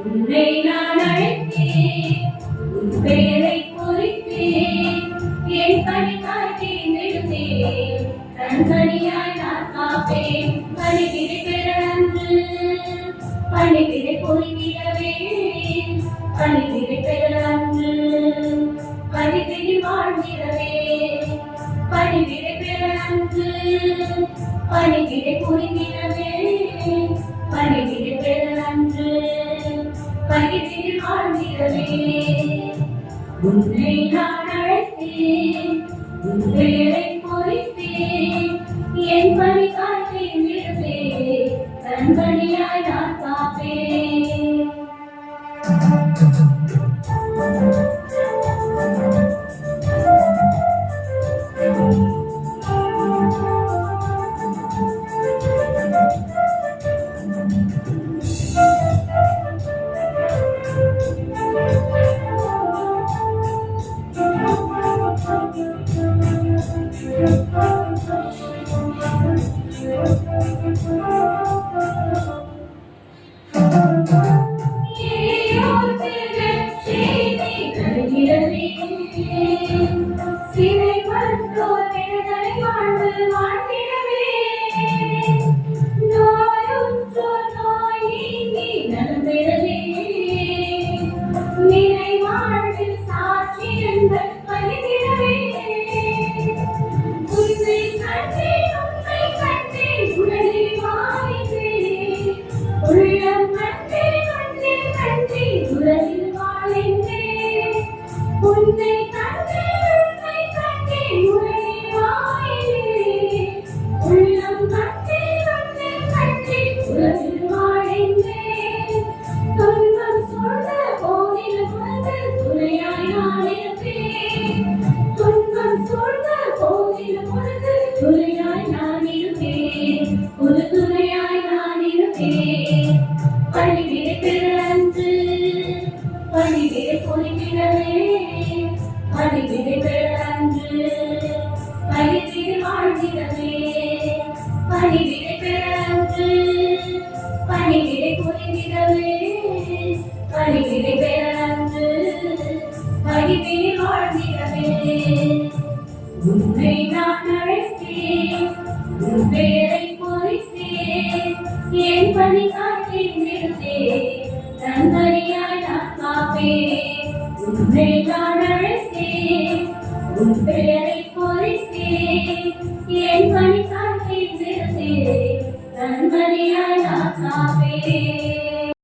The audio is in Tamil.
உன்னை நான் அழைத்தேன், உன் பெயரை குறித்தேன், என் பணிக்காய் தேர்ந்தெடுத்தேன், கண்கணியாய் நான் காப்பேன். பணிவிடை பெற அன்று பணிவிடை பொறுக்கிறவே, பணிவிடை பெற அன்று பணிவிடை வாழ்கிறவே, பணிவிடை பெற அன்று பணிவிடை பொறுக்கிறவே, பணிவிடை பெற அன்று பணிவிடை வாழ்கிறவே. உன்னை நான் அழைத்தேன், உன் பெயரை பொறித்தேன், என் பணிக்காய் தேர்ந்தெடுத்தேன், கண்பணியாய் நான் காப்பேன். சிறை பட்டோர் விடுதலை வாழ்வு வாழ்ந்திடவே, நோயுற்றோர் நோய் நீங்கி நலம் பெறவே, நிறை வாழ்வில் சாட்சி என்பர் பலித்திடவே. உன்னை கண்டேன், உன்னை கண்டேன், உடலில் வாழ்ந்தேன், உள்ளம் கண்டேன், கண்டேன், கண்டேன், உடலில் வாழ்ந்தேன். உன்னை கண்டேன், உன்னை கண்டேன், உடலில் வாழ்ந்தேன், உள்ளம் கண்டேன், கண்டேன், கண்டேன், உடலில் வாழ்ந்தேன். துன்பம் சூழ்ந்த போதிலும் உனக்கு துணையாய் நான் இருப்பேன், துன்பம் சூழ்ந்த போதிலும் உனக்கு துணையாய் நான் இருப்பேன், ஒரு துணையாய் நான் இருப்பேன். பணிவிடை பெற அன்று பணிவிடை பொறுக்கிறவே, பணிவிடை பெற அன்று பணிவிடை வாழ்கிறவே, பணிவிடை பெற அன்று பணிவிடை பொறுக்கிறவே, பணிவிடை பெற அன்று பணிவிடை வாழ்கிறவே. உன்னை நான் அழைத்தேன்,